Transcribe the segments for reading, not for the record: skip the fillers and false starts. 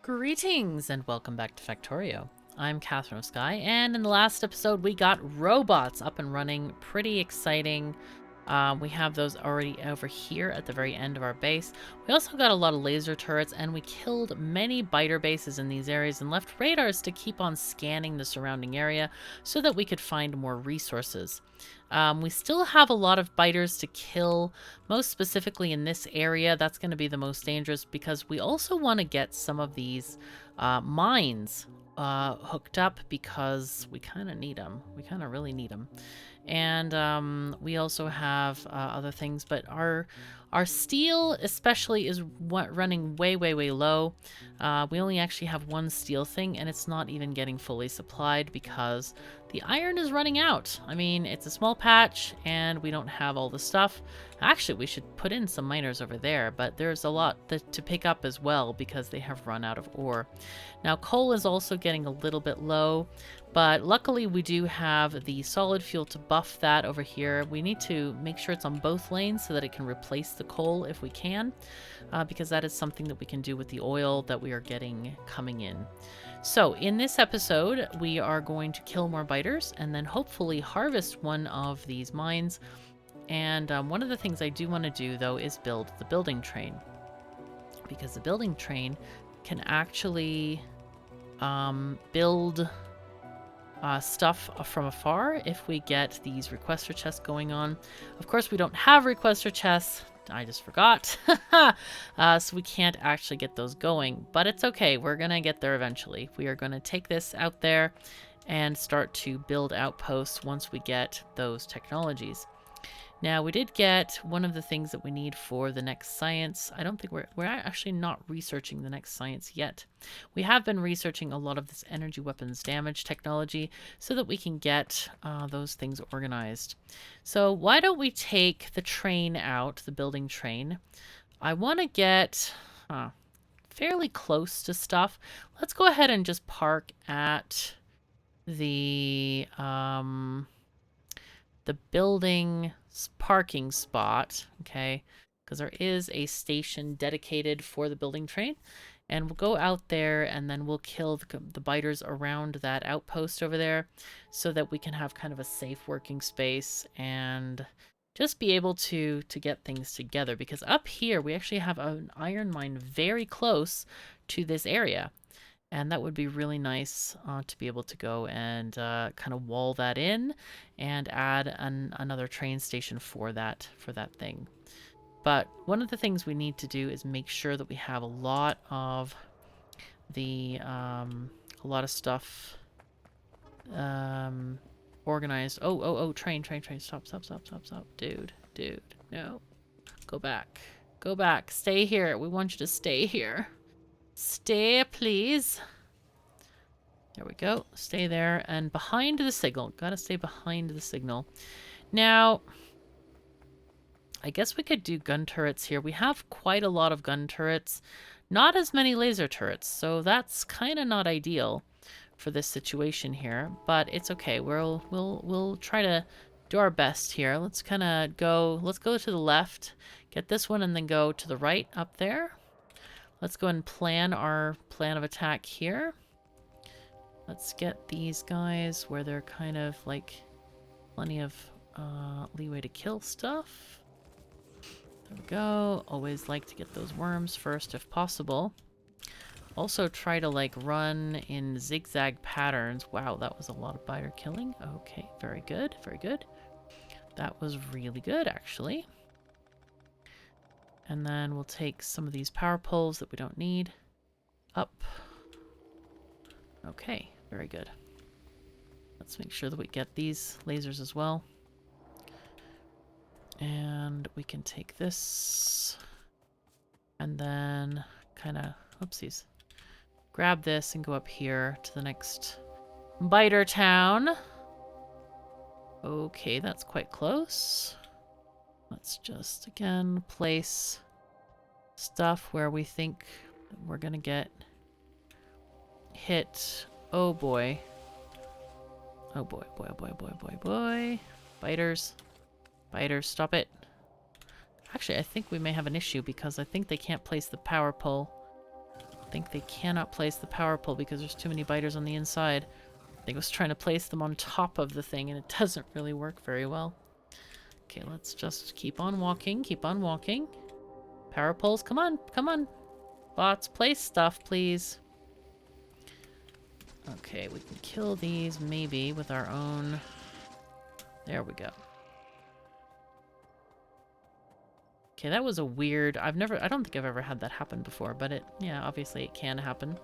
Greetings and welcome back to Factorio. I'm KatherineOfSky, and in the last episode we got robots up and running. Pretty exciting. We have those already over here at the very end of our base. We also got a lot of laser turrets, and we killed many biter bases in these areas and left radars to keep on scanning the surrounding area so that we could find more resources. We still have a lot of biters to kill, most specifically in this area. That's going to be the most dangerous because we also want to get some of these mines hooked up because we kind of need them. We kind of really need them. And we also have other things, but our steel especially is running way low. We only actually have one steel thing, and it's not even getting fully supplied because the iron is running out. I mean, it's a small patch and we don't have all the stuff. Actually, we should put in some miners over there, but there's a lot to pick up as well because they have run out of ore. Now, coal is also getting a little bit low, but luckily we do have the solid fuel to buff that over here. We need to make sure it's on both lanes so that it can replace the coal if we can, because that is something that we can do with the oil that we are getting coming in. So in this episode, we are going to kill more biters and then hopefully harvest one of these mines. And one of the things I do want to do, though, is build the building train, because the building train can actually build stuff from afar if we get these requester chests going on. Of course, we don't have requester chests. I just forgot. So we can't actually get those going, but it's okay. We're gonna get there eventually. We are gonna take this out there and start to build outposts once we get those technologies. Now, we did get one of the things that we need for the next science. I don't think we're actually not researching the next science yet. We have been researching a lot of this energy weapons damage technology so that we can get those things organized. So why don't we take the train out, the building train? I want to get fairly close to stuff. Let's go ahead and just park at the building parking spot, okay, because there is a station dedicated for the building train, and we'll go out there and then we'll kill the biters around that outpost over there so that we can have kind of a safe working space and just be able to get things together, because up here we actually have an iron mine very close to this area. And that would be really nice to be able to go and kind of wall that in and add another train station for that thing. But one of the things we need to do is make sure that we have a lot of the a lot of stuff organized. Oh, train, stop, dude, no, go back, stay here. We want you to stay here. Stay, please. There we go. Stay there. And behind the signal. Gotta stay behind the signal. Now, I guess we could do gun turrets here. We have quite a lot of gun turrets. Not as many laser turrets. So that's kind of not ideal for this situation here. But it's okay. We'll try to do our best here. Let's kind of go. Let's go to the left. Get this one and then go to the right up there. Let's go and plan our plan of attack here. Let's get these guys where they're kind of like plenty of leeway to kill stuff. There we go. Always like to get those worms first if possible. Also try to like run in zigzag patterns. Wow, that was a lot of biter killing. Okay, very good, very good. That was really good, actually. And then we'll take some of these power poles that we don't need. Up. Okay, very good. Let's make sure that we get these lasers as well. And we can take this. And then kind of, oopsies. Grab this and go up here to the next biter town. Okay, that's quite close. Let's just, again, place stuff where we think we're gonna get hit. Oh boy. Oh boy, boy. Biters. Biters, stop it. Actually, I think we may have an issue because I think they can't place the power pole think they cannot place the power pole because there's too many biters on the inside. I think I was trying to place them on top of the thing, and it doesn't really work very well. Okay, let's just keep on walking, keep on walking. Power poles, come on, come on. Bots, place stuff, please. Okay, we can kill these maybe with our own... There we go. Okay, that was a weird... I don't think I've ever had that happen before, but yeah, obviously it can happen.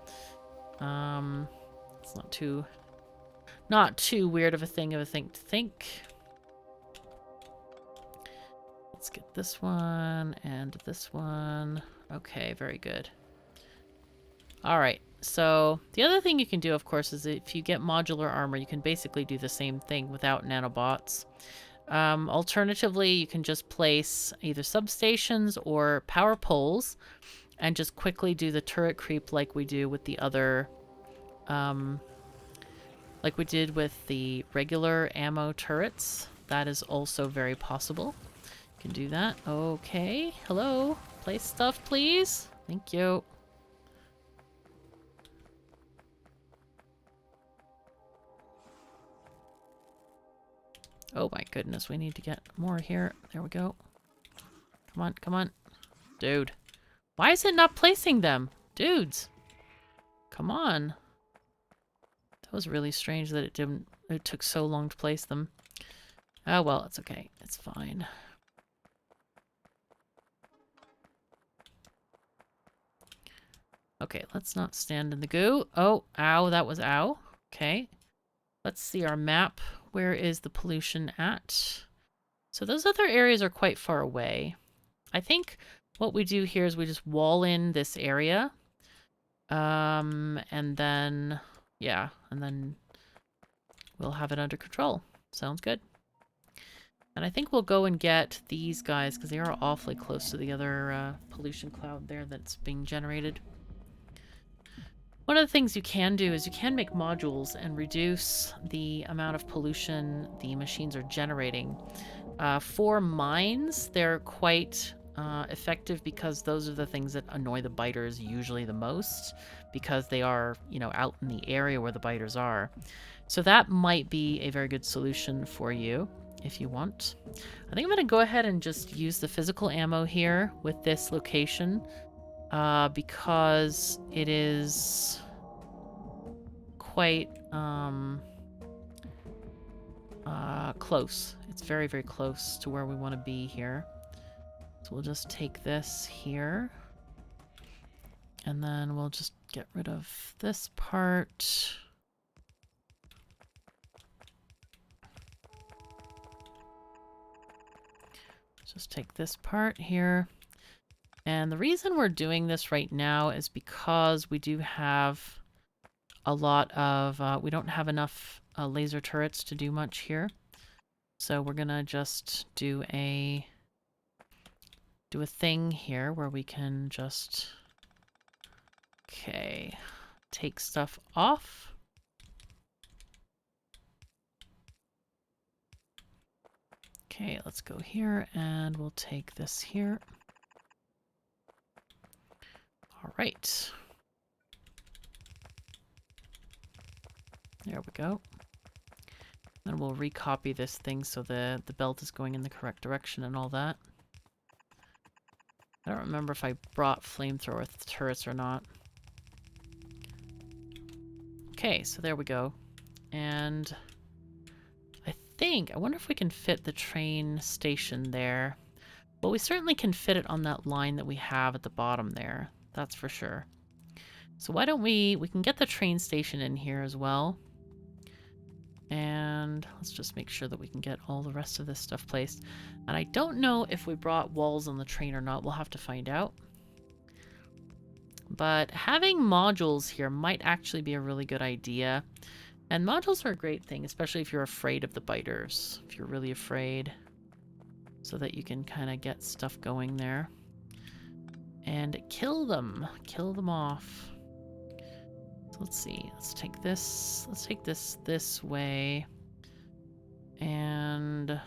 It's not too weird of a thing to think. Let's get this one and this one. Okay, very good. Alright, so the other thing you can do, of course, is if you get modular armor, you can basically do the same thing without nanobots. Alternatively, you can just place either substations or power poles and just quickly do the turret creep like we do with the other, like we did with the regular ammo turrets. That is also very possible. You can do that. Okay, hello. Place stuff, please. Thank you. Oh my goodness, we need to get more here. There we go. Come on, come on. Dude. Why is it not placing them? Dudes. Come on. That was really strange that it took so long to place them. Oh well, it's okay. It's fine. Okay, let's not stand in the goo. Oh, ow, that was ow. Okay. Let's see our map. Where is the pollution at? So those other areas are quite far away. I think what we do here is we just wall in this area. And then, yeah, and then we'll have it under control. Sounds good. And I think we'll go and get these guys because they are awfully close to the other pollution cloud there that's being generated. One of the things you can do is you can make modules and reduce the amount of pollution the machines are generating. For mines, they're quite effective because those are the things that annoy the biters usually the most because they are, you know, out in the area where the biters are. So that might be a very good solution for you if you want. I think I'm going to go ahead and just use the physical ammo here with this location. Because it is quite close. It's very, very close to where we want to be here. So we'll just take this here. And then we'll just get rid of this part. Just take this part here. And the reason we're doing this right now is because we do have a lot of, we don't have enough laser turrets to do much here. So we're gonna just do a thing here where we can just, okay, take stuff off. Okay, let's go here and we'll take this here. All right. There we go. Then we'll recopy this thing so the belt is going in the correct direction and all that. I don't remember if I brought flamethrower turrets or not. Okay, so there we go. And I wonder if we can fit the train station there. Well, we certainly can fit it on that line that we have at the bottom there. That's for sure. So why don't we can get the train station in here as well. And let's just make sure that we can get all the rest of this stuff placed. And I don't know if we brought walls on the train or not. We'll have to find out. But having modules here might actually be a really good idea. And modules are a great thing, especially if you're afraid of the biters. If you're really afraid. So that you can kind of get stuff going there. And kill them. Kill them off. So let's see. Let's take this this way. And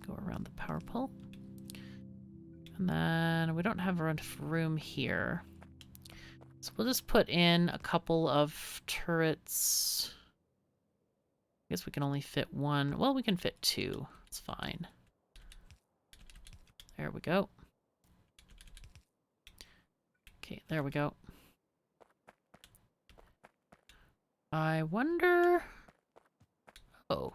Go around the power pole. And then we don't have enough room here. So we'll just put in a couple of turrets. I guess we can only fit one. Well, we can fit two. It's fine. There we go. Okay, there we go. I wonder... Oh.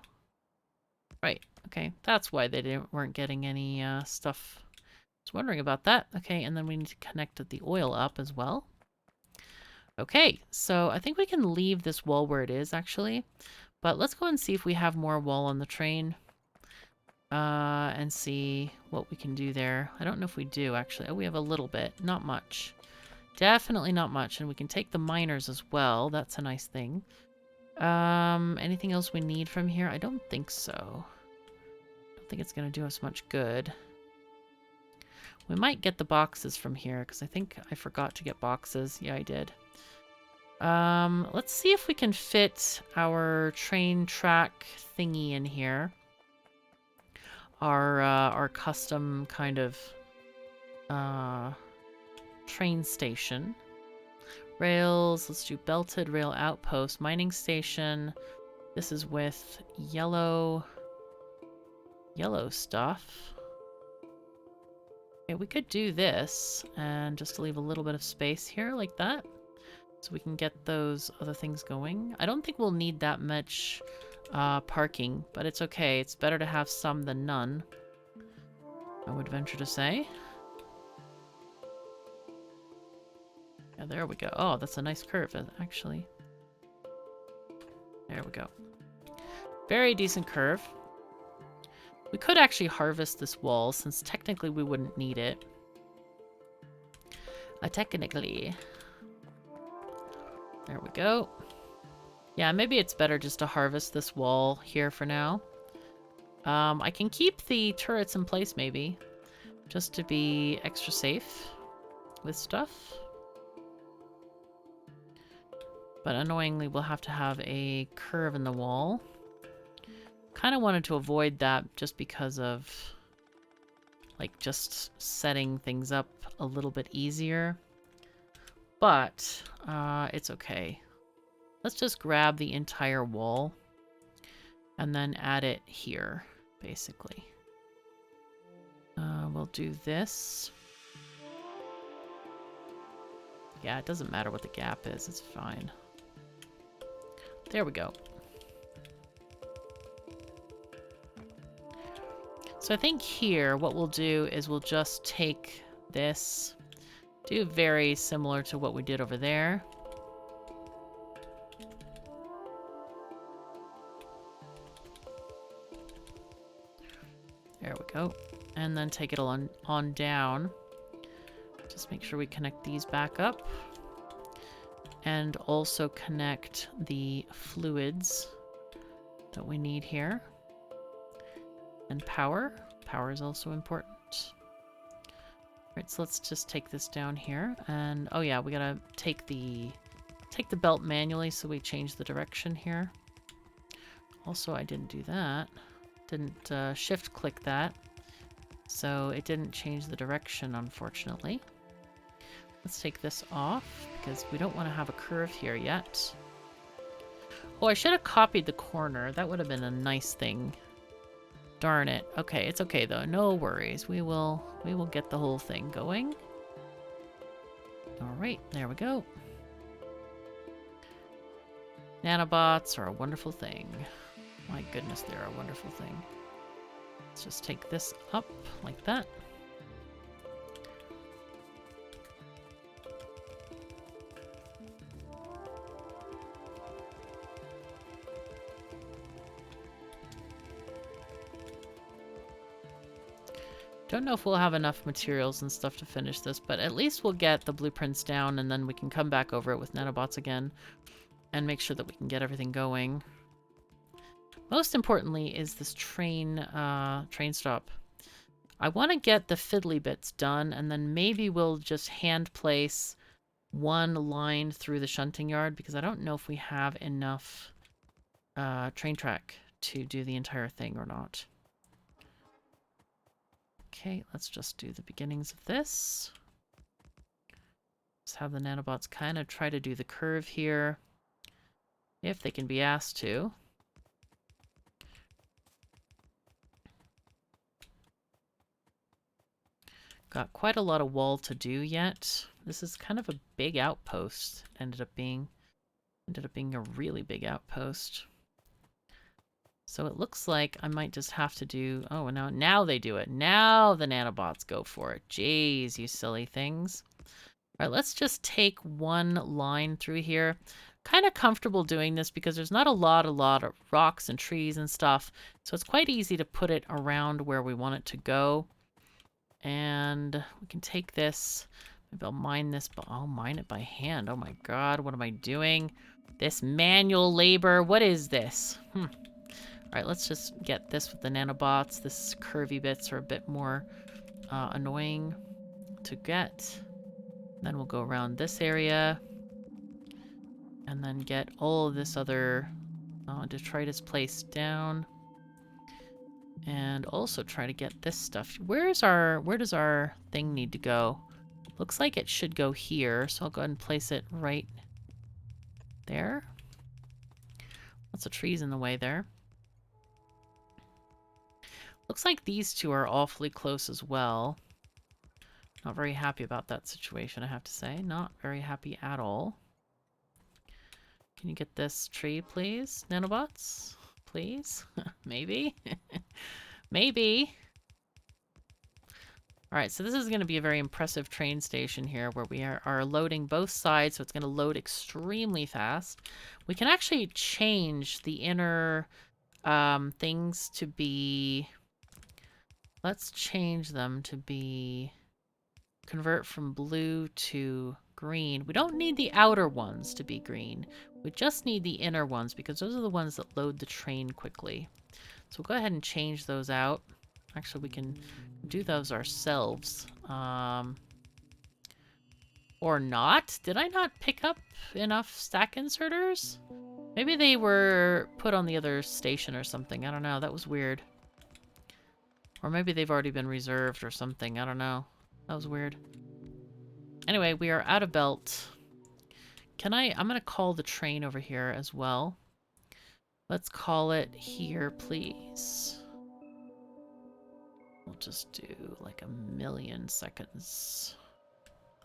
Right. Okay, that's why they weren't getting any stuff. I was wondering about that. Okay, and then we need to connect the oil up as well. Okay, so I think we can leave this wall where it is, actually. But let's go and see if we have more wall on the train. And see what we can do there. I don't know if we do, actually. Oh, we have a little bit. Not much. Definitely not much. And we can take the miners as well. That's a nice thing. Anything else we need from here? I don't think so. I don't think it's going to do us much good. We might get the boxes from here, because I think I forgot to get boxes. Yeah, I did. Let's see if we can fit our train track thingy in here. Our custom kind of train station. Rails, let's do belted rail outpost, mining station. This is with yellow stuff. Okay, we could do this and just leave a little bit of space here like that. So we can get those other things going. I don't think we'll need that much parking, but it's okay. It's better to have some than none, I would venture to say. Yeah, there we go. Oh, that's a nice curve, actually. There we go. Very decent curve. We could actually harvest this wall, since technically we wouldn't need it. Technically. There we go. Yeah, maybe it's better just to harvest this wall here for now. I can keep the turrets in place, maybe, just to be extra safe with stuff. But annoyingly, we'll have to have a curve in the wall. Kind of wanted to avoid that just because of, like, just setting things up a little bit easier. But it's okay. Let's just grab the entire wall and then add it here, basically. We'll do this. Yeah, it doesn't matter what the gap is. It's fine. There we go. So I think here what we'll do is we'll just take this, do very similar to what we did over there. There we go. And then take it on down. Just make sure we connect these back up. And also connect the fluids that we need here. And power. Power is also important. Alright, so let's just take this down here. And, oh yeah, we gotta take the belt manually so we change the direction here. Also, I didn't do that. Didn't shift click that. So it didn't change the direction, unfortunately. Let's take this off, because we don't want to have a curve here yet. Oh, I should have copied the corner. That would have been a nice thing. Darn it. Okay, it's okay though. No worries. We will get the whole thing going. Alright, there we go. Nanobots are a wonderful thing. My goodness, they're a wonderful thing. Let's just take this up like that. Don't know if we'll have enough materials and stuff to finish this, but at least we'll get the blueprints down, and then we can come back over it with nanobots again and make sure that we can get everything going. Most importantly is this train stop. I want to get the fiddly bits done, and then maybe we'll just hand place one line through the shunting yard, because I don't know if we have enough train track to do the entire thing or not. Okay, let's just do the beginnings of this. Just have the nanobots kind of try to do the curve here, if they can be asked to. Got quite a lot of wall to do yet. This is kind of a big outpost. Ended up being a really big outpost. So it looks like I might just have to do... Oh, now they do it. Now the nanobots go for it. Jeez, you silly things. All right, let's just take one line through here. Kind of comfortable doing this because there's not a lot of rocks and trees and stuff. So it's quite easy to put it around where we want it to go. And we can take this. Maybe I'll mine this, but I'll mine it by hand. Oh my god, what am I doing? This manual labor, what is this? Alright, let's just get this with the nanobots. This curvy bits are a bit more annoying to get. Then we'll go around this area. And then get all of this other detritus placed down. And also try to get this stuff. Where does our thing need to go? Looks like it should go here, so I'll go ahead and place it right there. Lots of trees in the way there. Looks like these two are awfully close as well. Not very happy about that situation, I have to say. Not very happy at all. Can you get this tree, please, nanobots? Please? Maybe? Maybe. Alright, so this is going to be a very impressive train station here where we are loading both sides, so it's going to load extremely fast. We can actually change the inner things to be... Let's change them to be... Convert from blue to green. We don't need the outer ones to be green. We just need the inner ones because those are the ones that load the train quickly. So we'll go ahead and change those out. Actually, we can do those ourselves. Or not. Did I not pick up enough stack inserters? Maybe they were put on the other station or something. I don't know. That was weird. Or maybe they've already been reserved or something. I don't know. That was weird. Anyway, we are out of belt. I'm going to call the train over here as well. Let's call it here, please. We'll just do like 1,000,000 seconds.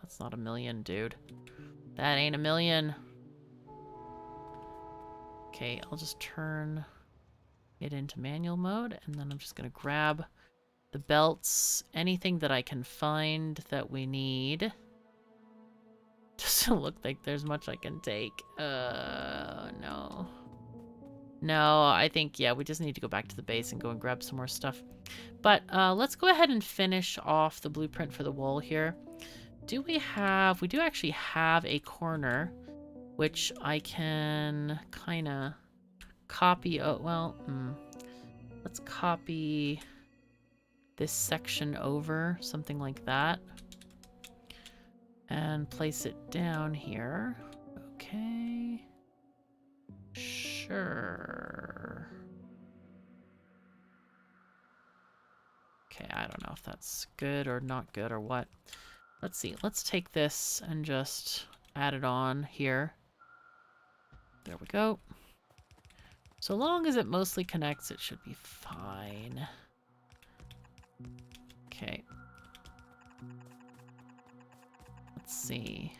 That's not 1,000,000, dude. That ain't 1,000,000. Okay, I'll just turn it into manual mode, and then I'm just going to grab the belts, anything that I can find that we need. Doesn't look like there's much I can take. No. No, I think, yeah, we just need to go back to the base and go and grab some more stuff. But let's go ahead and finish off the blueprint for the wall here. We do actually have a corner, which I can kind of copy. Oh, well, let's copy this section over, something like that. And place it down here. Okay. Sure. Okay, I don't know if that's good or not good or what. Let's see. Let's take this and just add it on here. There we go. So long as it mostly connects, it should be fine. Okay. Let's see.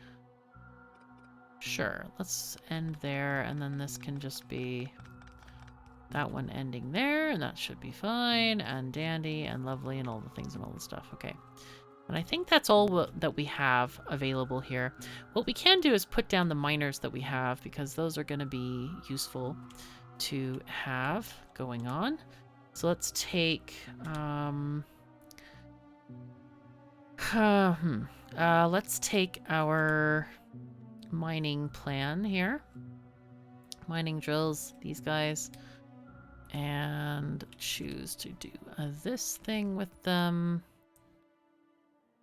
Sure, let's end there, and then this can just be that one ending there, and that should be fine, and dandy, and lovely, and all the things and all the stuff. Okay. And I think that's all that we have available here. What we can do is put down the miners that we have, because those are going to be useful to have going on. So let's take... let's take our mining plan here. Mining drills, these guys. And choose to do this thing with them.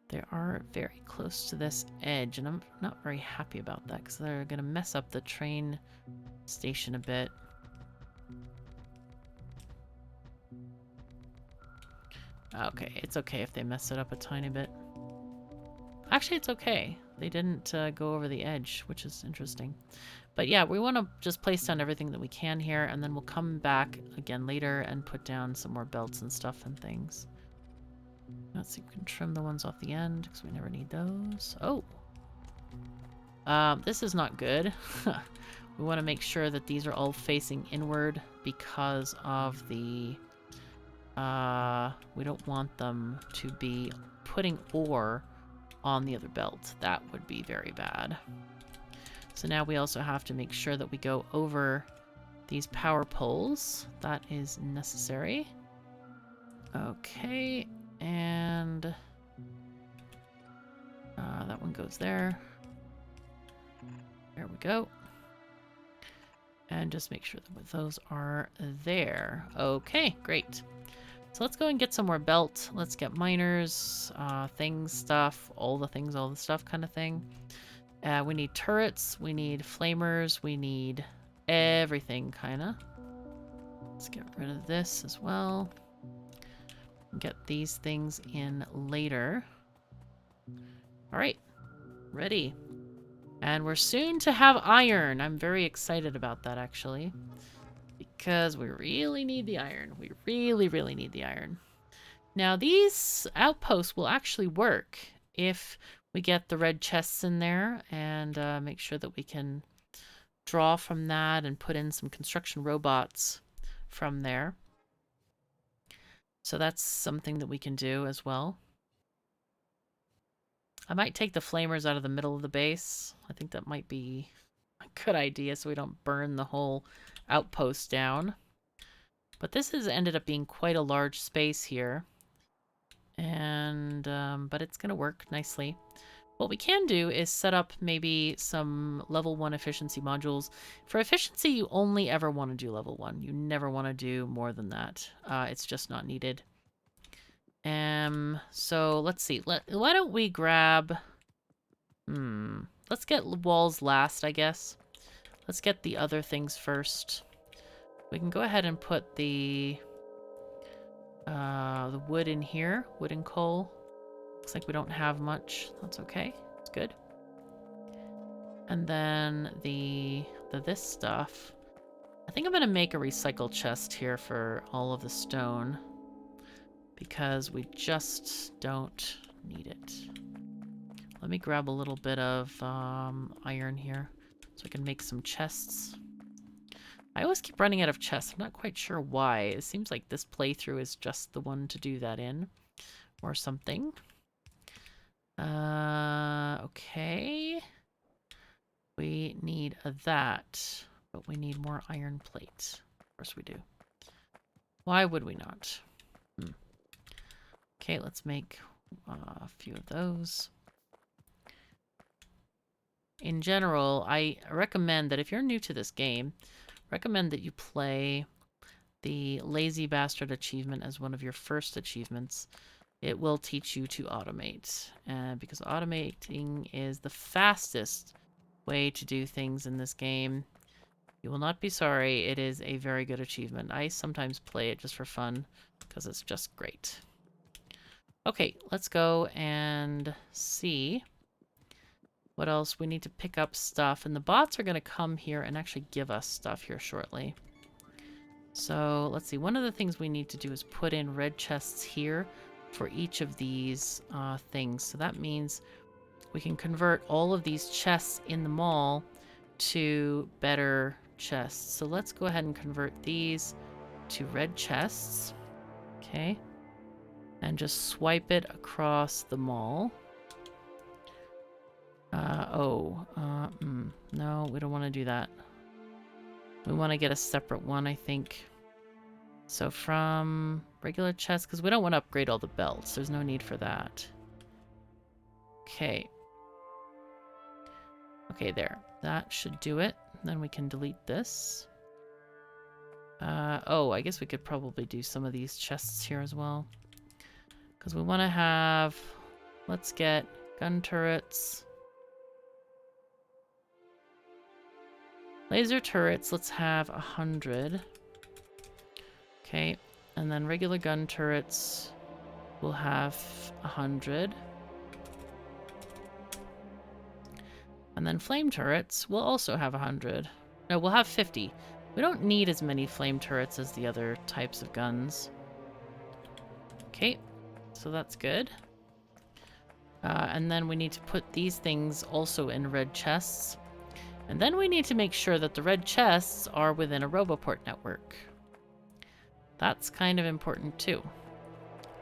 They are very close to this edge, and I'm not very happy about that because they're going to mess up the train station a bit. Okay, it's okay if they mess it up a tiny bit. Actually, it's okay. They didn't go over the edge, which is interesting. But yeah, we want to just place down everything that we can here, and then we'll come back again later and put down some more belts and stuff and things. Let's see if we can trim the ones off the end, because we never need those. Oh! This is not good. We want to make sure that these are all facing inward because of the... we don't want them to be putting ore on the other belt. That would be very bad. So now we also have to make sure that we go over these power poles. That is necessary. Okay, and that one goes there. There we go. And just make sure that those are there. Okay, great. So let's go and get some more belt. Let's get miners, things, stuff, all the stuff kind of thing. We need turrets, we need flamers, we need everything, kind of. Let's get rid of this as well. Get these things in later. All right, ready. And we're soon to have iron. I'm very excited about that, actually. Because we really need the iron. We really, really need the iron. Now, these outposts will actually work if we get the red chests in there and make sure that we can draw from that and put in some construction robots from there. So that's something that we can do as well. I might take the flamers out of the middle of the base. I think that might be a good idea so we don't burn the whole outpost down. But this has ended up being quite a large space here. And, but it's going to work nicely. What we can do is set up maybe some level 1 efficiency modules. For efficiency, you only ever want to do level 1. You never want to do more than that. It's just not needed. So let's see. Why don't we grab... Let's get walls last, I guess. Let's get the other things first. We can go ahead and put the wood in here. Wood and coal. Looks like we don't have much. That's okay. It's good. And then this stuff. I think I'm going to make a recycle chest here for all of the stone. Because we just don't need it. Let me grab a little bit of iron here so I can make some chests. I always keep running out of chests. I'm not quite sure why. It seems like this playthrough is just the one to do that in. Or something. Okay. We need that. But we need more iron plate. Of course we do. Why would we not? Okay, let's make a few of those. In general, I recommend that if you're new to this game, recommend that you play the Lazy Bastard achievement as one of your first achievements. It will teach you to automate, because automating is the fastest way to do things in this game. You will not be sorry. It is a very good achievement. I sometimes play it just for fun because it's just great. Okay, let's go and see what else we need to pick up stuff. And the bots are going to come here and actually give us stuff here shortly. So let's see. One of the things we need to do is put in red chests here for each of these things. So that means we can convert all of these chests in the mall to better chests. So let's go ahead and convert these to red chests. Okay. And just swipe it across the mall. No, we don't want to do that. We want to get a separate one, I think. So from regular chests, because we don't want to upgrade all the belts. There's no need for that. Okay. Okay, there. That should do it. Then we can delete this. I guess we could probably do some of these chests here as well. Because we want to have... Let's get gun turrets. Laser turrets, let's have 100. Okay, and then regular gun turrets. we'll have 100. And then flame turrets will also have 100. No, we'll have 50. We don't need as many flame turrets as the other types of guns. Okay, so that's good. And then we need to put these things also in red chests. And then we need to make sure that the red chests are within a Roboport network. That's kind of important too.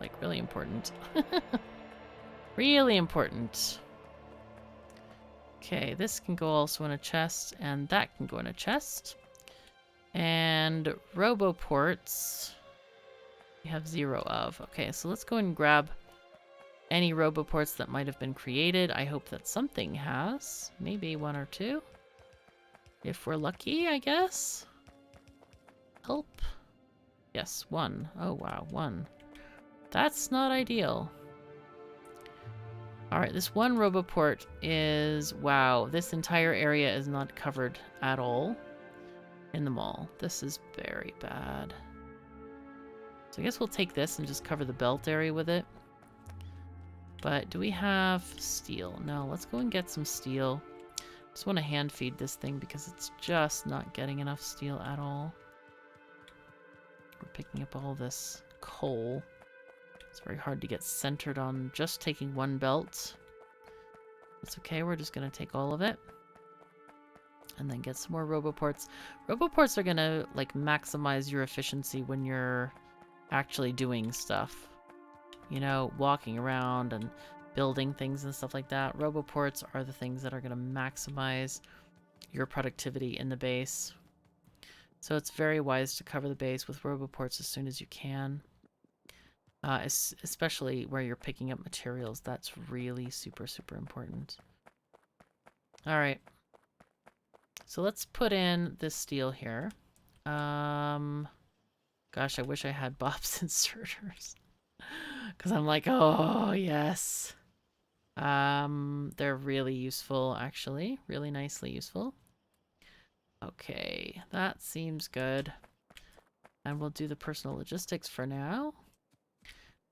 Like, really important. Really important. Okay, this can go also in a chest, and that can go in a chest. And Roboports, we have 0 of. Okay, so let's go and grab any Roboports that might have been created. I hope that something has. Maybe 1 or 2. If we're lucky, I guess. Help. Yes, 1. Oh, wow, 1. That's not ideal. Alright, this one Roboport is... Wow, this entire area is not covered at all in the mall. This is very bad. So I guess we'll take this and just cover the belt area with it. But do we have steel? No, let's go and get some steel. Just want to hand feed this thing because it's just not getting enough steel at all. We're picking up all this coal. It's very hard to get centered on just taking one belt. It's okay, we're just going to take all of it. And then get some more Roboports. Roboports are going to, like, maximize your efficiency when you're actually doing stuff. You know, walking around and building things and stuff like that. Roboports are the things that are going to maximize your productivity in the base. So it's very wise to cover the base with Roboports as soon as you can. Especially where you're picking up materials. That's really super, super important. Alright. So let's put in this steel here. Gosh, I wish I had Bob's inserters. Because I'm like, oh, yes. They're really useful, actually. Really nicely useful. Okay, that seems good. And we'll do the personal logistics for now.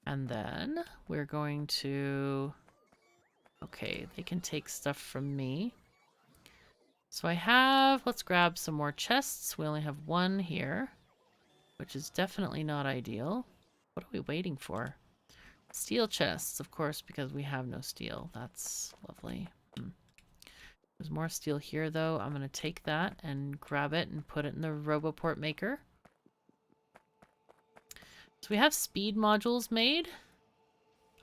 And then we're going to... Okay, they can take stuff from me. So I have... Let's grab some more chests. We only have 1 here, which is definitely not ideal. What are we waiting for? Steel chests, of course, because we have no steel. That's lovely. There's more steel here, though. I'm going to take that and grab it and put it in the Roboport maker. So we have speed modules made.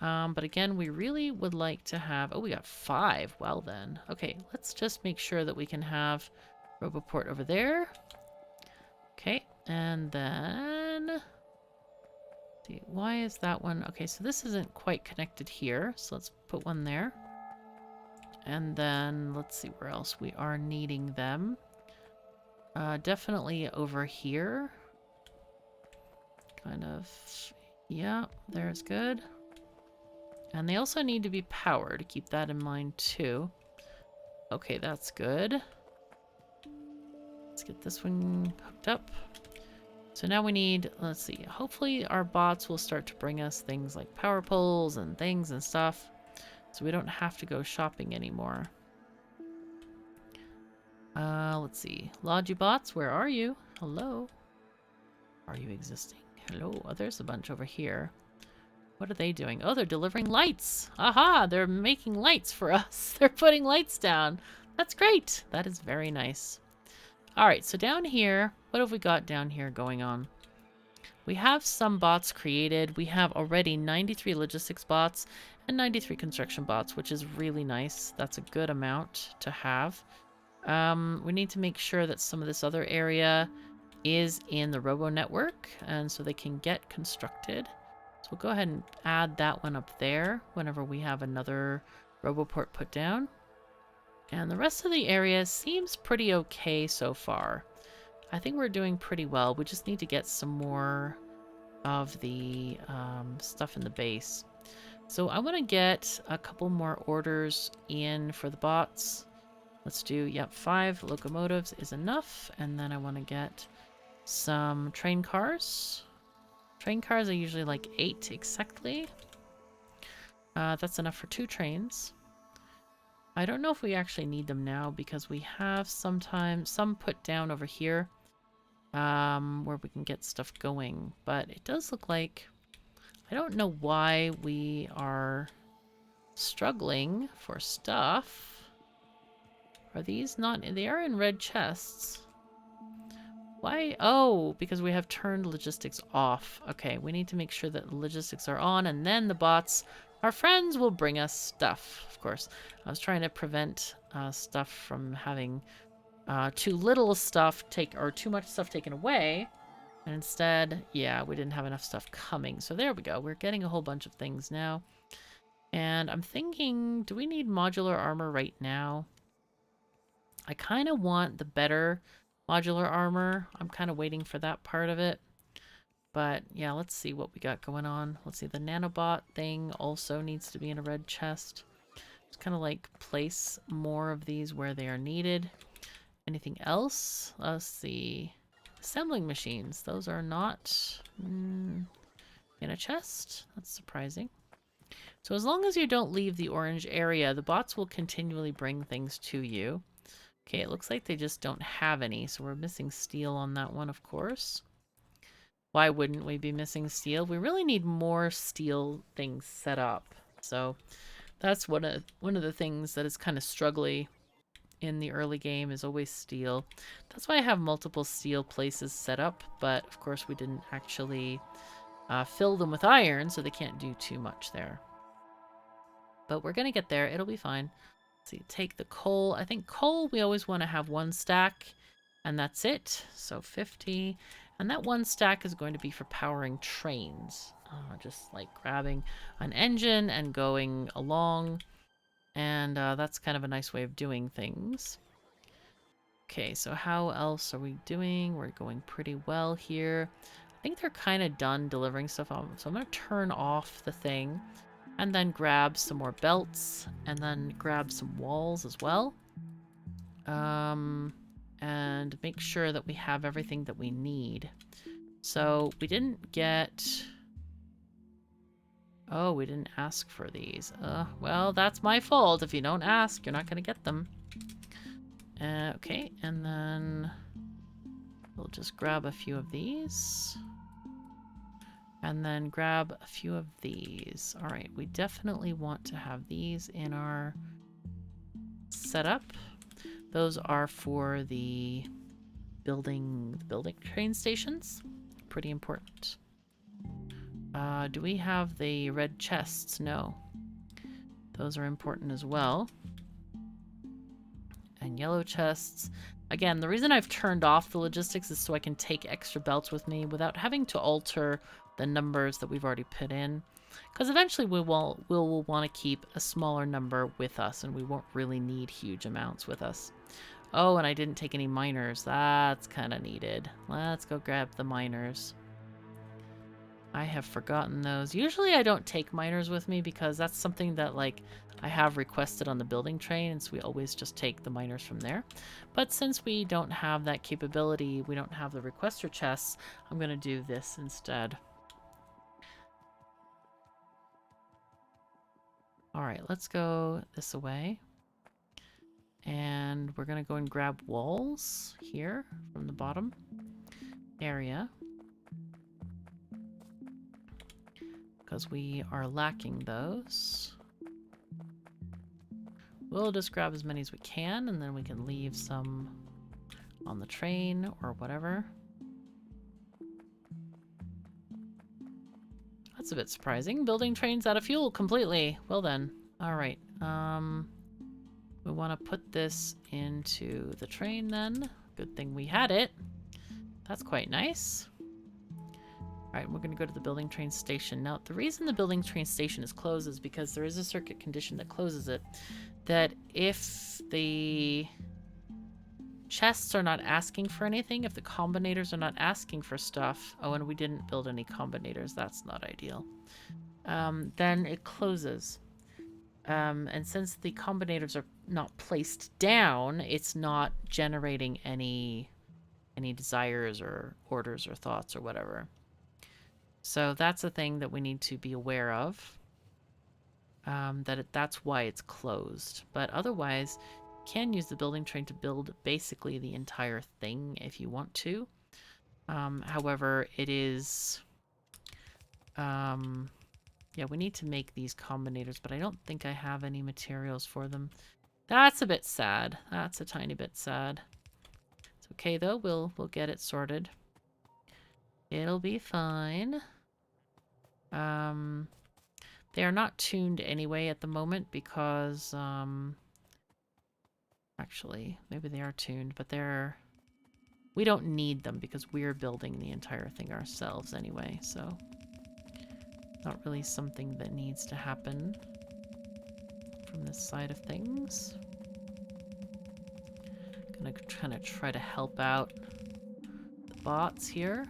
But again, we really would like to have... Oh, we got 5. Well then. Okay, let's just make sure that we can have Roboport over there. Okay, and then... See, why is that one? Okay, so this isn't quite connected here. So let's put one there. And then let's see where else we are needing them. Definitely over here. Kind of... Yeah, there's good. And they also need to be powered. Keep that in mind too. Okay, that's good. Let's get this one hooked up. So now we need, let's see, hopefully our bots will start to bring us things like power poles and things and stuff. So we don't have to go shopping anymore. Let's see. Logibots, where are you? Hello? Are you existing? Hello? Oh, there's a bunch over here. What are they doing? Oh, they're delivering lights. Aha! They're making lights for us. They're putting lights down. That's great. That is very nice. Alright, so down here, what have we got down here going on? We have some bots created. We have already 93 logistics bots and 93 construction bots, which is really nice. That's a good amount to have. We need to make sure that some of this other area is in the Robo network, and so they can get constructed. So we'll go ahead and add that one up there whenever we have another Roboport put down. And the rest of the area seems pretty okay so far. I think we're doing pretty well. We just need to get some more of the stuff in the base. So I want to get a couple more orders in for the bots. Let's do, yep, 5 locomotives is enough. And then I want to get some train cars. Train cars are usually like 8 exactly. That's enough for 2 trains. I don't know if we actually need them now because we have some put down over here where we can get stuff going. But it does look like, I don't know why we are struggling for stuff. Are these not, they are in red chests. Why? Oh, because we have turned logistics off. Okay, we need to make sure that logistics are on, and then the bots, our friends, will bring us stuff. Of course, I was trying to prevent stuff from having too little stuff or too much stuff taken away. And instead, yeah, we didn't have enough stuff coming. So there we go. We're getting a whole bunch of things now. And I'm thinking, do we need modular armor right now? I kind of want the better modular armor. I'm kind of waiting for that part of it. But yeah, let's see what we got going on. Let's see, the nanobot thing also needs to be in a red chest. Just kind of like place more of these where they are needed. Anything else? Let's see. Assembling machines. Those are not in a chest. That's surprising. So as long as you don't leave the orange area, the bots will continually bring things to you. Okay, it looks like they just don't have any, so we're missing steel on that one, of course. Why wouldn't we be missing steel? We really need more steel things set up. So that's one of the things that is kind of struggly in the early game, is always steel. That's why I have multiple steel places set up, but of course we didn't actually fill them with iron, so they can't do too much there. But we're gonna get there. It'll be fine. So you take the coal. I think coal, we always want to have 1 stack, and that's it. So 50. And that 1 stack is going to be for powering trains. Just like grabbing an engine and going along. And that's kind of a nice way of doing things. Okay, so how else are we doing? We're going pretty well here. I think they're kind of done delivering stuff on. So I'm going to turn off the thing. And then grab some more belts, and then grab some walls as well. And make sure that we have everything that we need. So we didn't get... Oh, we didn't ask for these. Well, that's my fault. If you don't ask, you're not going to get them. Okay, and then we'll just grab a few of these. And then grab a few of these. All right, we definitely want to have these in our setup. Those are for the building train stations. Pretty important. Do we have the red chests? No. Those are important as well. And yellow chests. Again, the reason I've turned off the logistics is so I can take extra belts with me without having to alter the numbers that we've already put in. Because eventually we'll want to keep a smaller number with us, and we won't really need huge amounts with us. Oh, and I didn't take any miners. That's kind of needed. Let's go grab the miners. I have forgotten those. Usually I don't take miners with me because that's something that, like, I have requested on the building train, and so we always just take the miners from there. But since we don't have that capability, we don't have the requester chests, I'm going to do this instead. Alright, let's go this way. And we're going to go and grab walls here from the bottom area. Because we are lacking those. We'll just grab as many as we can, and then we can leave some on the train or whatever. That's a bit surprising. Building trains out of fuel completely. Well then. Alright. We want to put this into the train then. Good thing we had it. That's quite nice. Alright, we're going to go to the building train station. Now, the reason the building train station is closed is because there is a circuit condition that closes it. That if the chests are not asking for anything, if the combinators are not asking for stuff, oh, and we didn't build any combinators, that's not ideal, then it closes. And since the combinators are not placed down, it's not generating any desires or orders or thoughts or whatever. So that's a thing that we need to be aware of. that's why it's closed. But otherwise, you can use the building train to build basically the entire thing if you want to. However, it is... yeah, we need to make these combinators, but I don't think I have any materials for them. That's a bit sad. That's a tiny bit sad. It's okay though. We'll get it sorted. It'll be fine. They are not tuned anyway at the moment because actually, maybe they are tuned, but we don't need them because we're building the entire thing ourselves anyway, so not really something that needs to happen from this side of things. Gonna kind of try to help out the bots here.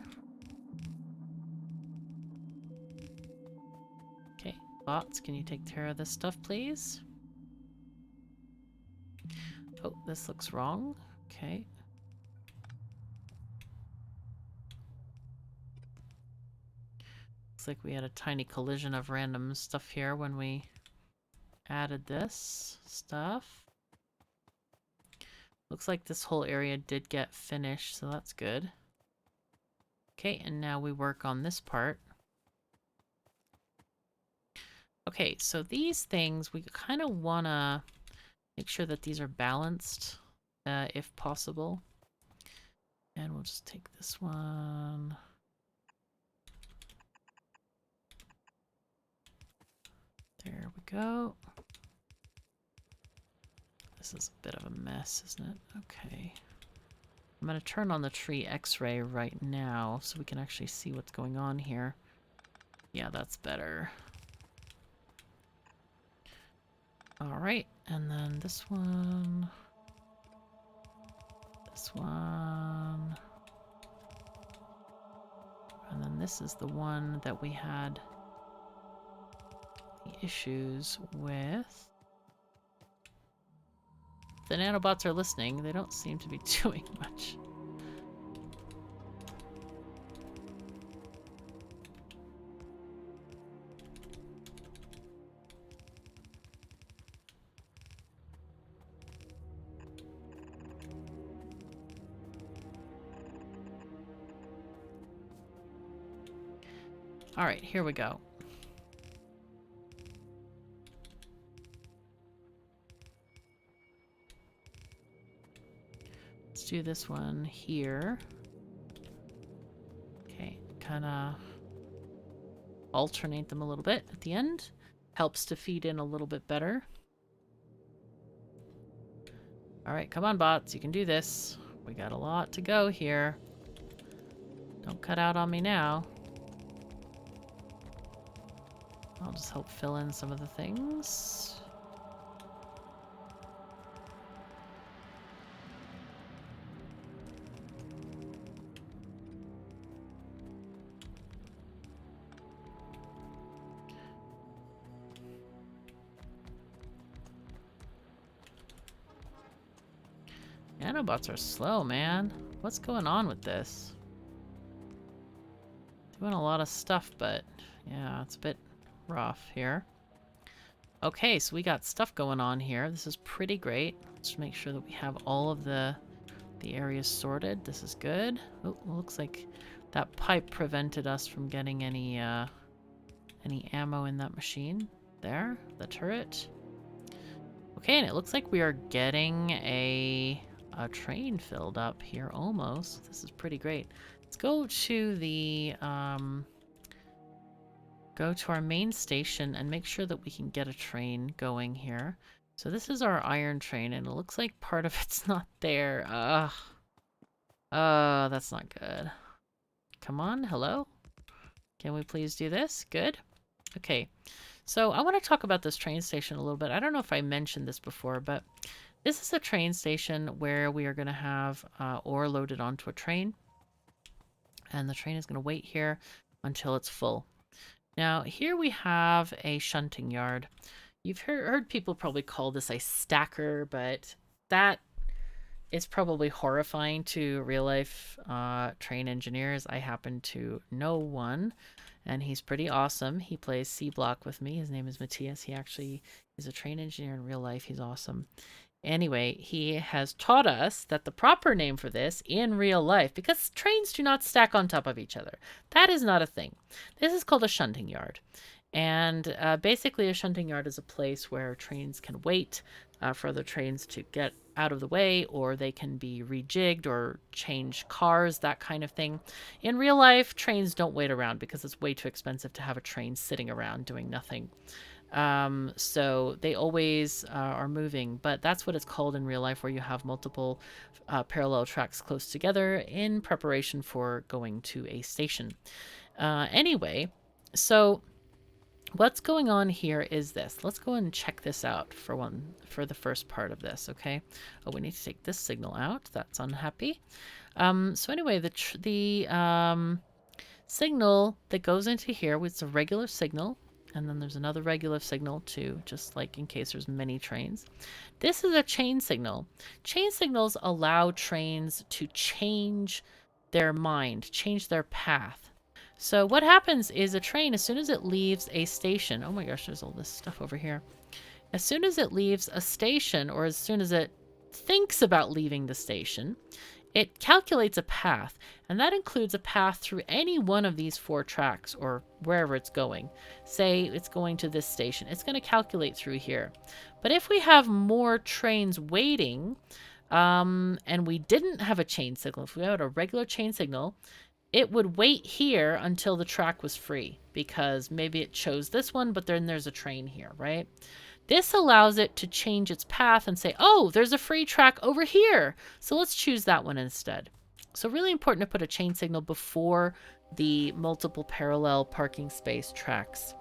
Okay, bots, can you take care of this stuff, please? Oh, this looks wrong. Okay. Looks like we had a tiny collision of random stuff here when we added this stuff. Looks like this whole area did get finished, so that's good. Okay, and now we work on this part. Okay, so these things, we kind of want to make sure that these are balanced, if possible. And we'll just take this one. There we go. This is a bit of a mess, isn't it? Okay. I'm going to turn on the tree X-ray right now so we can actually see what's going on here. Yeah, that's better. Alright, and then this one. This one. And then this is the one that we had the issues with. The nanobots are listening. They don't seem to be doing much. All right, here we go. Let's do this one here. Okay, kind of alternate them a little bit at the end. Helps to feed in a little bit better. All right, come on, bots. You can do this. We got a lot to go here. Don't cut out on me now. I'll just help fill in some of the things. Nanobots are slow, man. What's going on with this? Doing a lot of stuff, but yeah, it's a bit rough here. Okay, so we got stuff going on here. This is pretty great. Let's make sure that we have all of the areas sorted. This is good. Oh, looks like that pipe prevented us from getting any ammo in that machine. There, the turret. Okay, and it looks like we are getting a train filled up here almost. This is pretty great. Let's go to the go to our main station and make sure that we can get a train going here. So this is our iron train, and it looks like part of it's not there. Ugh. That's not good. Come on, hello? Can we please do this? Good. Okay. So I want to talk about this train station a little bit. I don't know if I mentioned this before, but this is a train station where we are going to have ore loaded onto a train. And the train is going to wait here until it's full. Now, here we have a shunting yard. You've heard people probably call this a stacker, but that it's probably horrifying to real life train engineers. I happen to know one, and he's pretty awesome. He plays C Block with me. His name is Matthias. He actually is a train engineer in real life. He's awesome. Anyway, he has taught us that the proper name for this in real life, because trains do not stack on top of each other, that is not a thing. This is called a shunting yard. And basically, a shunting yard is a place where trains can wait for other trains to get out of the way, or they can be rejigged or change cars, that kind of thing. In real life, trains don't wait around because it's way too expensive to have a train sitting around doing nothing. So they always are moving, but that's what it's called in real life, where you have multiple parallel tracks close together in preparation for going to a station. Anyway, so what's going on here is this. Let's go and check this out for the first part of this, okay? Oh, we need to take this signal out. That's unhappy. So anyway, the signal that goes into here, it's a regular signal, and then there's another regular signal too, just like in case there's many trains. This is a chain signal. Chain signals allow trains to change their mind, change their path. So what happens is a train, as soon as it leaves a station, oh my gosh, there's all this stuff over here. As soon as it leaves a station, or as soon as it thinks about leaving the station, it calculates a path, and that includes a path through any one of these 4 tracks, or wherever it's going. Say it's going to this station, it's going to calculate through here. But if we have more trains waiting, and we didn't have a chain signal, if we had a regular chain signal, it would wait here until the track was free, because maybe it chose this one, but then there's a train here, right? This allows it to change its path and say, oh, there's a free track over here, so let's choose that one instead. So really important to put a chain signal before the multiple parallel parking space tracks.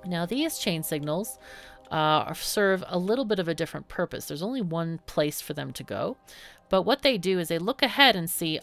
Now these chain signals serve a little bit of a different purpose. There's only one place for them to go. But what they do is they look ahead and see,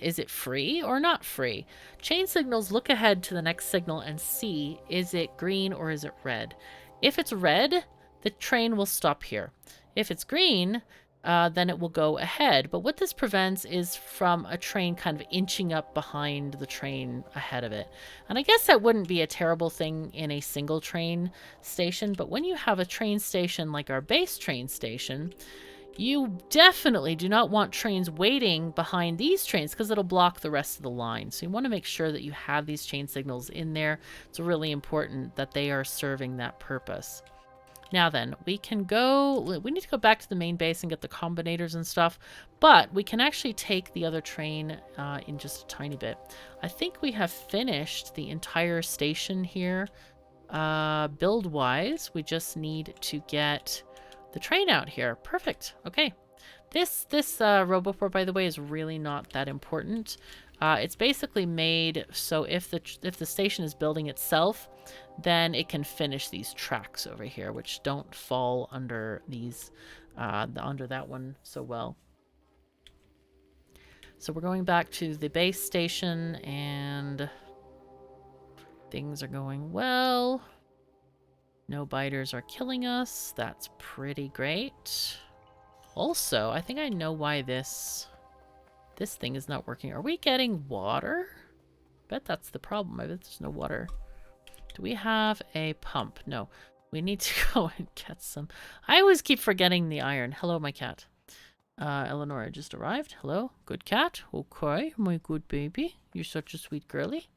is it free or not free? Chain signals look ahead to the next signal and see, is it green or is it red? If it's red, the train will stop here. If it's green, then it will go ahead. But what this prevents is from a train kind of inching up behind the train ahead of it. And I guess that wouldn't be a terrible thing in a single train station, but when you have a train station like our base train station, you definitely do not want trains waiting behind these trains, because it'll block the rest of the line. So you want to make sure that you have these chain signals in there. It's really important that they are serving that purpose. Now then, we need to go back to the main base and get the combinators and stuff, but we can actually take the other train in just a tiny bit. I think we have finished the entire station here. Build-wise, we just need to get the train out here. Perfect. Okay. This Roboport, by the way, is really not that important. It's basically made so if the station is building itself, then it can finish these tracks over here, which don't fall under these under that one so well. So we're going back to the base station, and things are going well. No biters are killing us. That's pretty great. Also, I think I know why this thing is not working. Are we getting water? I bet that's the problem. I bet there's no water. Do we have a pump? No. We need to go and get some. I always keep forgetting the iron. Hello, my cat. Eleanor just arrived. Hello. Good cat. Okay, my good baby. You're such a sweet girly.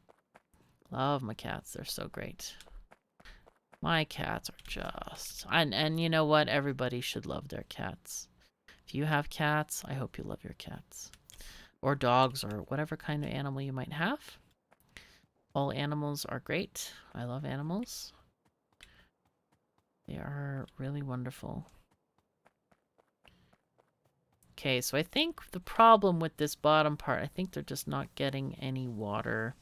Love my cats. They're so great. My cats are just... And you know what? Everybody should love their cats. If you have cats, I hope you love your cats. Or dogs, or whatever kind of animal you might have. All animals are great. I love animals. They are really wonderful. Okay, so I think the problem with this bottom part, I think they're just not getting any water.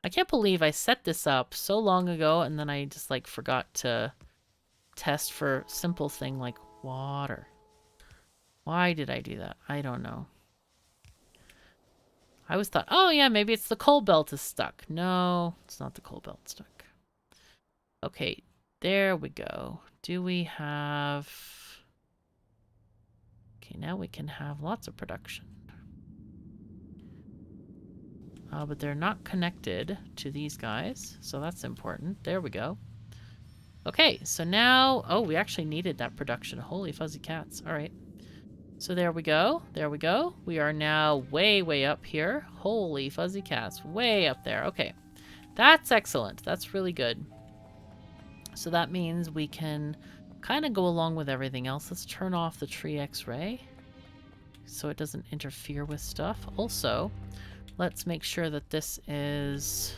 I can't believe I set this up so long ago and then I just like forgot to test for simple thing like water. Why did I do that? I don't know. I always thought, oh yeah, maybe it's the coal belt is stuck. No, it's not the coal belt stuck. Okay, there we go. Do we have... Okay, now we can have lots of production. But they're not connected to these guys, so that's important. There we go. Okay, so now... Oh, we actually needed that production. Holy fuzzy cats. All right. So there we go. There we go. We are now way, way up here. Holy fuzzy cats. Way up there. Okay. That's excellent. That's really good. So that means we can kind of go along with everything else. Let's turn off the tree X-ray so it doesn't interfere with stuff. Also, let's make sure that this is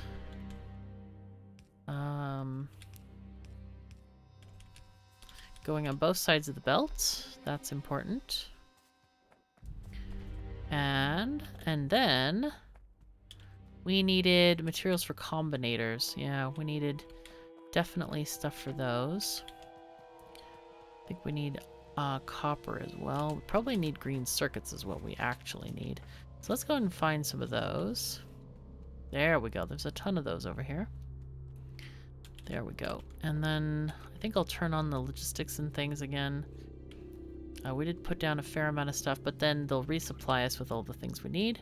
going on both sides of the belt. That's important. And then we needed materials for combinators. Yeah, we needed definitely stuff for those. I think we need copper as well. We probably need green circuits is what we actually need. So let's go ahead and find some of those. There we go. There's a ton of those over here. There we go. And then I think I'll turn on the logistics and things again. We did put down a fair amount of stuff, but then they'll resupply us with all the things we need.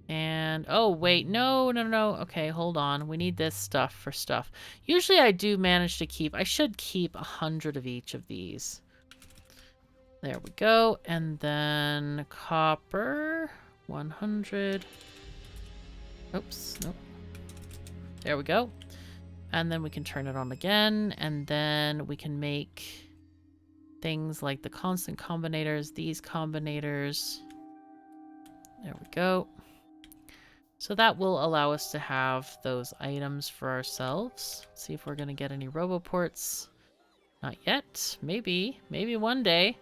And, oh, wait, no. Okay, hold on. We need this stuff for stuff. Usually I do manage to keep, I should keep 100 of each of these. There we go. And then copper, 100. Oops, nope. There we go. And then we can turn it on again, and then we can make things like the constant combinators, these combinators. There we go. So that will allow us to have those items for ourselves. See if we're going to get any roboports. Not yet. Maybe. Maybe one day.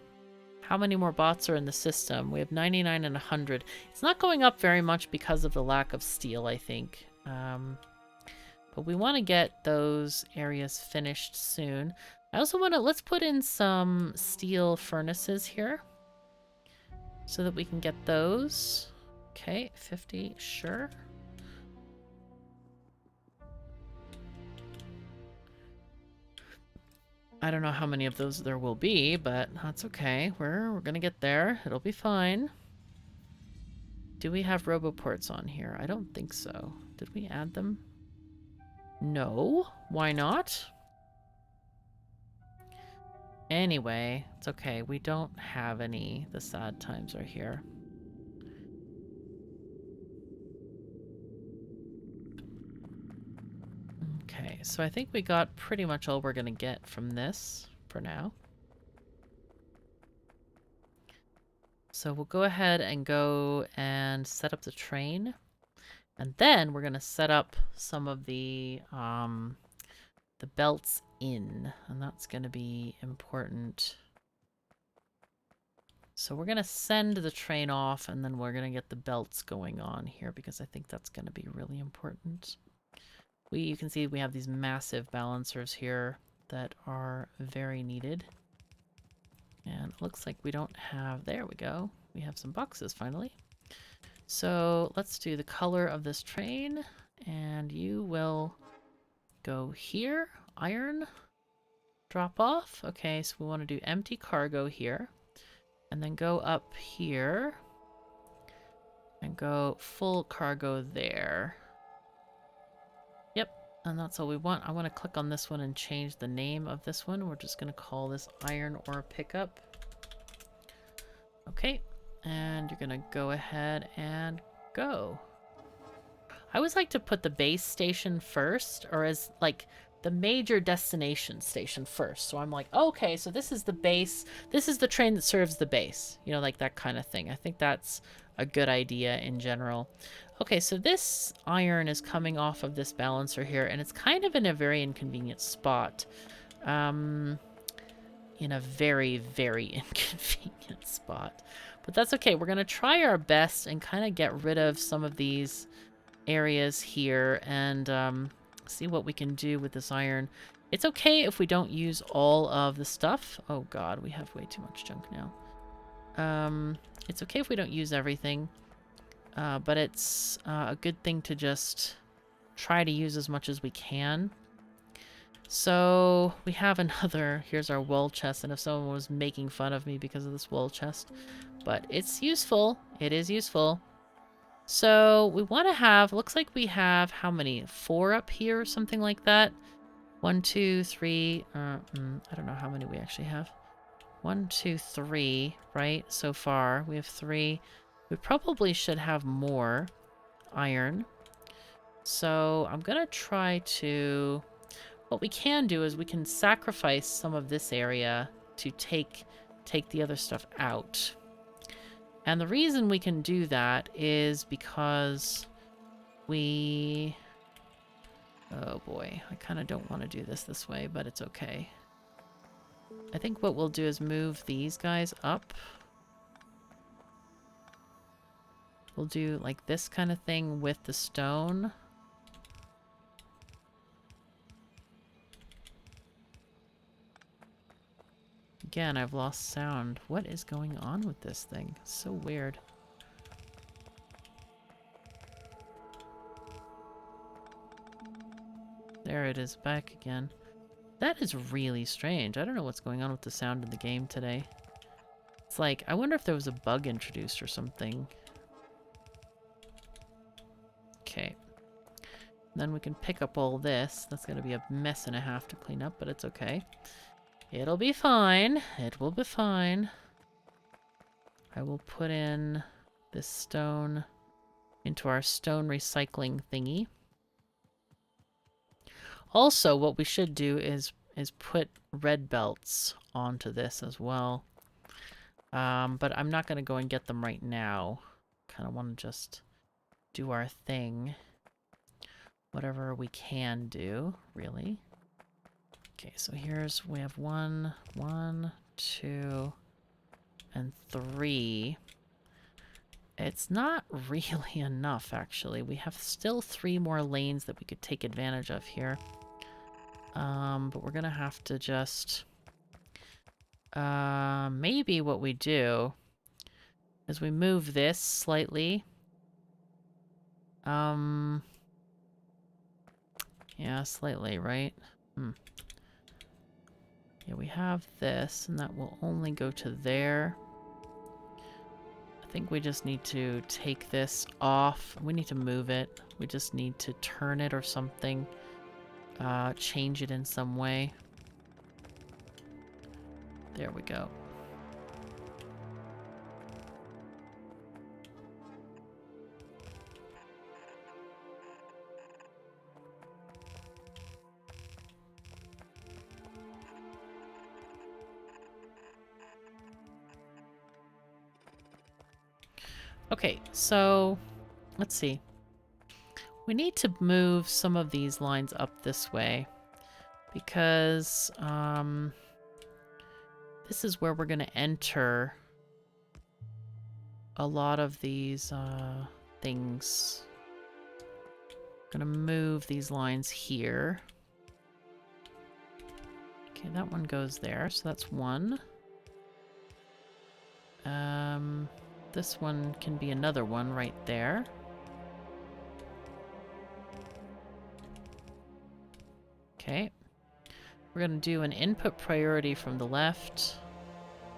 How many more bots are in the system? We have 99 and 100. It's not going up very much because of the lack of steel, I think. But we want to get those areas finished soon. I also want to, let's put in some steel furnaces here so that we can get those. Okay, 50, sure. I don't know how many of those there will be, but that's okay. We're gonna get there. It'll be fine. Do we have roboports on here? I don't think so. Did we add them? No. Why not? Anyway, it's okay. We don't have any. The sad times are here. Okay, so I think we got pretty much all we're gonna get from this for now. So we'll go ahead and go and set up the train. And then we're gonna set up some of the belts in, and that's gonna be important. So we're gonna send the train off, and then we're gonna get the belts going on here because I think that's gonna be really important. You can see we have these massive balancers here that are very needed. And it looks like we don't have, there we go. We have some boxes finally. So let's do the color of this train, and you will go here, iron, drop off. Okay, so we want to do empty cargo here, and then go up here, and go full cargo there. Yep, and that's all we want. I want to click on this one and change the name of this one. We're just going to call this iron ore pickup. Okay. And you're gonna go ahead and go. I always like to put the base station first, or as like the major destination station first. So I'm like, oh, okay, so this is the base. This is the train that serves the base. You know, like that kind of thing. I think that's a good idea in general. Okay, so this iron is coming off of this balancer here, and it's kind of in a very inconvenient spot. In a very, very inconvenient spot. But that's okay. We're going to try our best and kind of get rid of some of these areas here and see what we can do with this iron. It's okay if we don't use all of the stuff. Oh god, we have way too much junk now. It's okay if we don't use everything, but it's a good thing to just try to use as much as we can. So we have another, here's our wool chest, and if someone was making fun of me because of this wool chest, but it's useful. It is useful. So we want to have, looks like we have how many? 4 up here or something like that. 1, 2, 3. I don't know how many we actually have. 1, 2, 3, right? So far we have 3. We probably should have more iron. So I'm gonna try to, what we can do is we can sacrifice some of this area to take the other stuff out. And the reason we can do that is because we... Oh boy, I kind of don't want to do this way, but it's okay. I think what we'll do is move these guys up. We'll do like this kind of thing with the stone. Again, I've lost sound. What is going on with this thing? It's so weird. There it is, back again. That is really strange. I don't know what's going on with the sound in the game today. It's like, I wonder if there was a bug introduced or something. Okay. Then we can pick up all this. That's going to be a mess and a half to clean up, but it's okay. It'll be fine. It will be fine. I will put in this stone into our stone recycling thingy. Also, what we should do is put red belts onto this as well. But I'm not going to go and get them right now. Kind of want to just do our thing. Whatever we can do, really. Okay, so here's, we have 1, 2, and 3. It's not really enough, actually. We have still 3 more lanes that we could take advantage of here. But we're gonna have to just... maybe what we do is we move this slightly. Yeah, slightly, right? Yeah, we have this, and that will only go to there. I think we just need to take this off. We need to move it. We just need to turn it or something. Change it in some way. There we go. Okay, so let's see. We need to move some of these lines up this way because this is where we're going to enter a lot of these things. I'm going to move these lines here. Okay, that one goes there, so that's 1. This one can be another one right there. Okay. We're going to do an input priority from the left.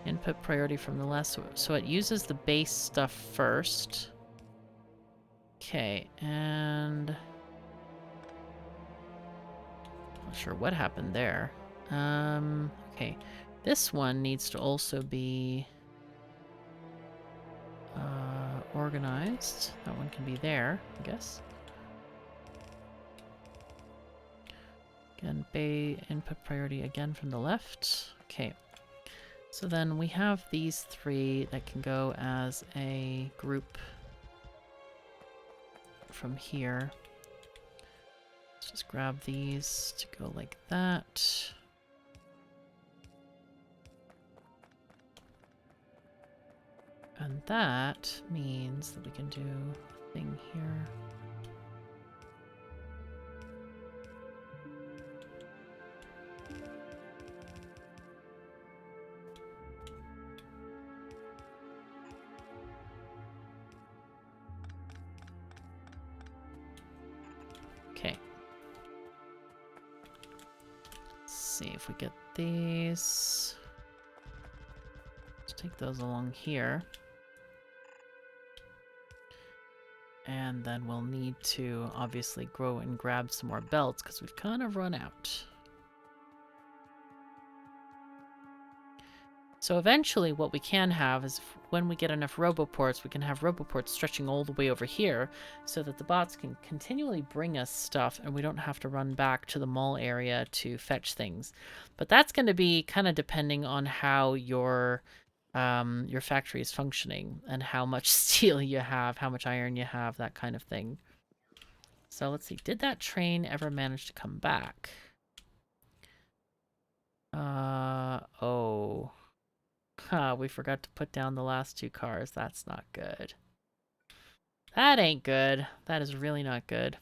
Input priority from the left, so it uses the base stuff first. Okay, and... not sure what happened there. Okay. This one needs to also be... organized. That one can be there, I guess. Again, input priority again from the left. Okay. So then we have these 3 that can go as a group from here. Let's just grab these to go like that. And that means that we can do a thing here. Okay. see if we get these. Let's take those along here. And then we'll need to obviously go and grab some more belts because we've kind of run out. So eventually what we can have is when we get enough roboports, we can have roboports stretching all the way over here so that the bots can continually bring us stuff and we don't have to run back to the mall area to fetch things. But that's going to be kind of depending on how your factory is functioning and how much steel you have, how much iron you have, that kind of thing. So let's see, did that train ever manage to come back? Oh. We forgot to put down the last 2 cars. That's not good. That ain't good. That is really not good.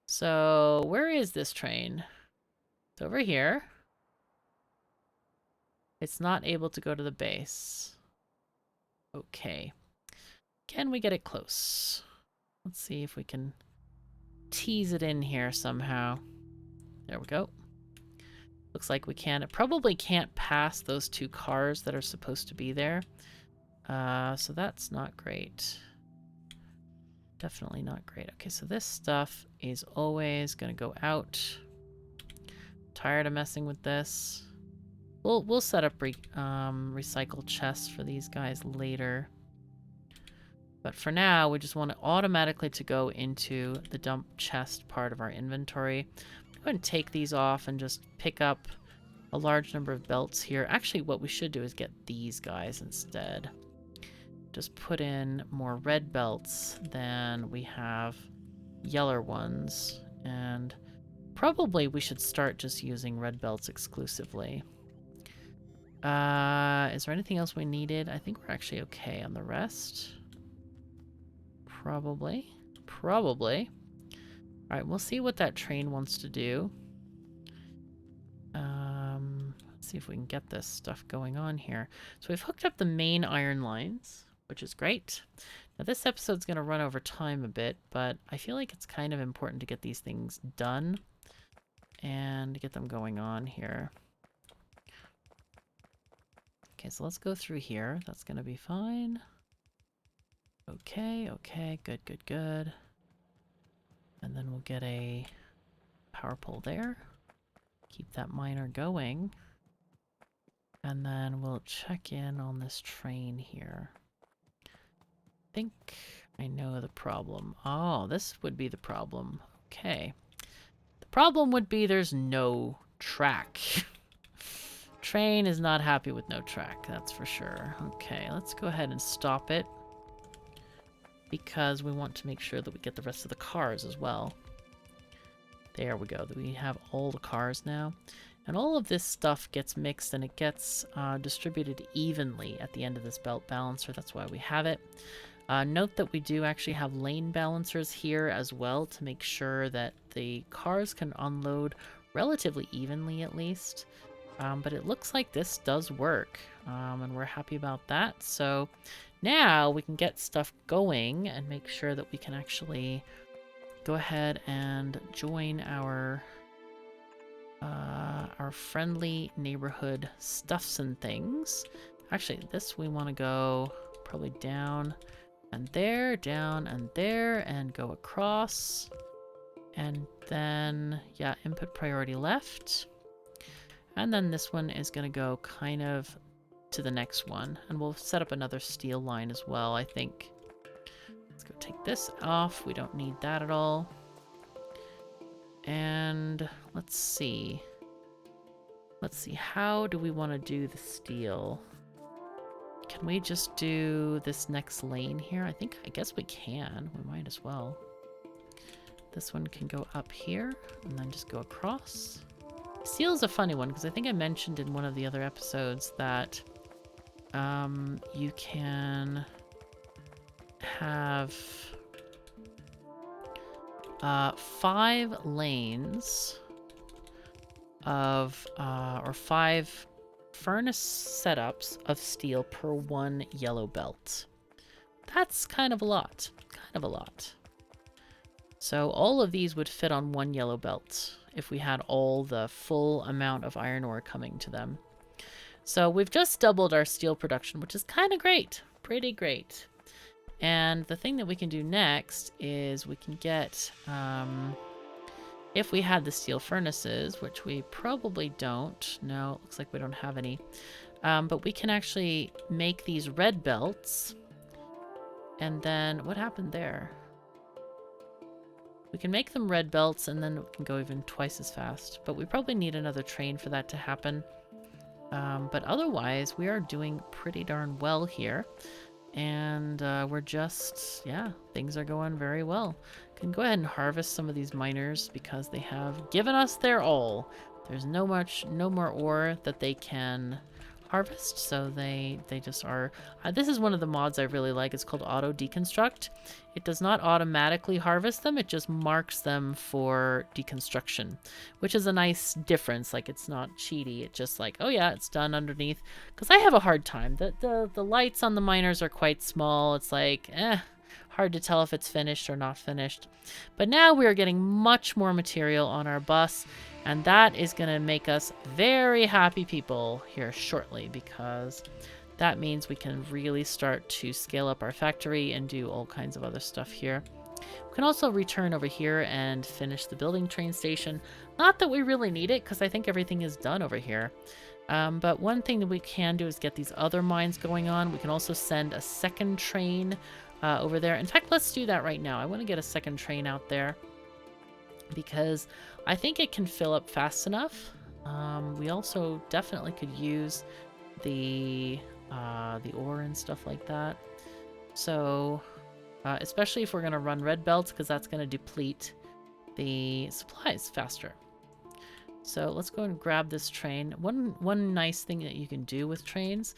So, where is this train? It's over here. It's not able to go to the base. Okay. Can we get it close? Let's see if we can tease it in here somehow. There we go. Looks like we can. It probably can't pass those 2 cars that are supposed to be there. So that's not great. Definitely not great. Okay, so this stuff is always going to go out. Tired of messing with this. We'll set up recycle chests for these guys later. But for now, we just want it automatically to go into the dump chest part of our inventory. Go ahead and take these off and just pick up a large number of belts here. Actually, what we should do is get these guys instead. Just put in more red belts than we have yellow ones. And probably we should start just using red belts exclusively. Is there anything else we needed? I think we're actually okay on the rest. Probably. Probably. Alright, we'll see what that train wants to do. Let's see if we can get this stuff going on here. So we've hooked up the main iron lines, which is great. Now this episode's going to run over time a bit, but I feel like it's kind of important to get these things done and get them going on here. Okay, so let's go through here. That's going to be fine. Okay, okay, good, good, good. And then we'll get a power pole there. Keep that miner going. And then we'll check in on this train here. I think I know the problem. Oh, this would be the problem. Okay. The problem would be there's no track. Train is not happy with no track, that's for sure. Okay, let's go ahead and stop it. Because we want to make sure that we get the rest of the cars as well. There we go. We have all the cars now. And all of this stuff gets mixed and it gets distributed evenly at the end of this belt balancer. That's why we have it. Note that we do actually have lane balancers here as well to make sure that the cars can unload relatively evenly at least. But it looks like this does work, and we're happy about that. So now we can get stuff going and make sure that we can actually go ahead and join our friendly neighborhood stuffs and things. Actually, this we want to go probably down and there, down and there, and go across. And then, yeah, input priority left. And then this one is going to go kind of to the next one. And we'll set up another steel line as well, I think. Let's go take this off. We don't need that at all. And let's see. Let's see, how do we want to do the steel? Can we just do this next lane here? I guess we can. We might as well. This one can go up here and then just go across. Steel is a funny one because I think I mentioned in one of the other episodes that you can have 5 lanes of or 5 furnace setups of steel per 1 yellow belt. That's kind of a lot. Kind of a lot. So all of these would fit on 1 yellow belt if we had all the full amount of iron ore coming to them. So we've just doubled our steel production, which is kind of great. Pretty great. And the thing that we can do next is we can get, if we had the steel furnaces, which we probably don't. No, it looks like we don't have any. But we can actually make these red belts. And then, what happened there? We can make them red belts and then it can go even twice as fast. But we probably need another train for that to happen. But otherwise, we are doing pretty darn well here. And we're just, yeah, things are going very well. Can go ahead and harvest some of these miners because they have given us their all. There's no more ore that they can harvest, so they just are. This is one of the mods I really like. It's called Auto Deconstruct. It does not automatically harvest them, it just marks them for deconstruction, which is a nice difference. Like, it's not cheaty, it's just like, oh yeah, it's done underneath. Because I have a hard time. The lights on the miners are quite small. It's like, hard to tell if it's finished or not finished. But now we are getting much more material on our bus, and that is going to make us very happy people here shortly, because that means we can really start to scale up our factory and do all kinds of other stuff here. We can also return over here and finish the building train station. Not that we really need it, because I think everything is done over here. But one thing that we can do is get these other mines going on. We can also send a second train over there. In fact, let's do that right now. I want to get a second train out there, because I think it can fill up fast enough. We also definitely could use the ore and stuff like that. So, especially if we're going to run red belts, because that's going to deplete the supplies faster. So let's go and grab this train. One nice thing that you can do with trains,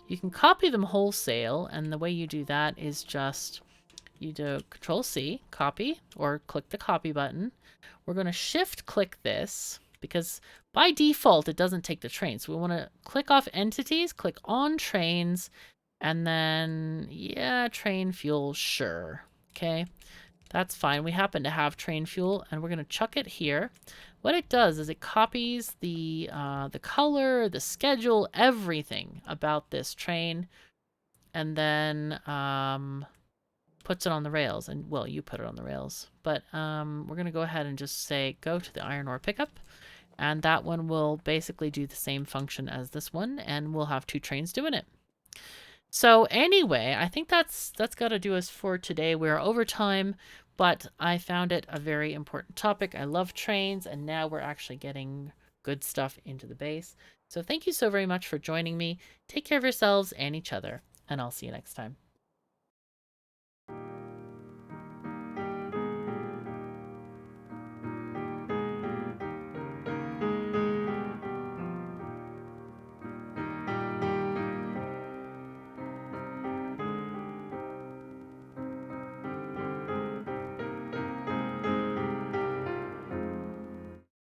you can copy them wholesale, and the way you do that is just you do Control-C, copy, or click the copy button. We're going to shift-click this, because by default, it doesn't take the train. So we want to click off entities, click on trains, and then, yeah, train fuel, sure. Okay, that's fine. We happen to have train fuel, and we're going to chuck it here. What it does is it copies the color, the schedule, everything about this train, and then puts it on the rails. And, well, you put it on the rails. But we're going to go ahead and just say go to the iron ore pickup. And that one will basically do the same function as this one. And we'll have two trains doing it. So anyway, I think that's got to do us for today. We're over time, but I found it a very important topic. I love trains, and now we're actually getting good stuff into the base. So thank you so very much for joining me. Take care of yourselves and each other, and I'll see you next time.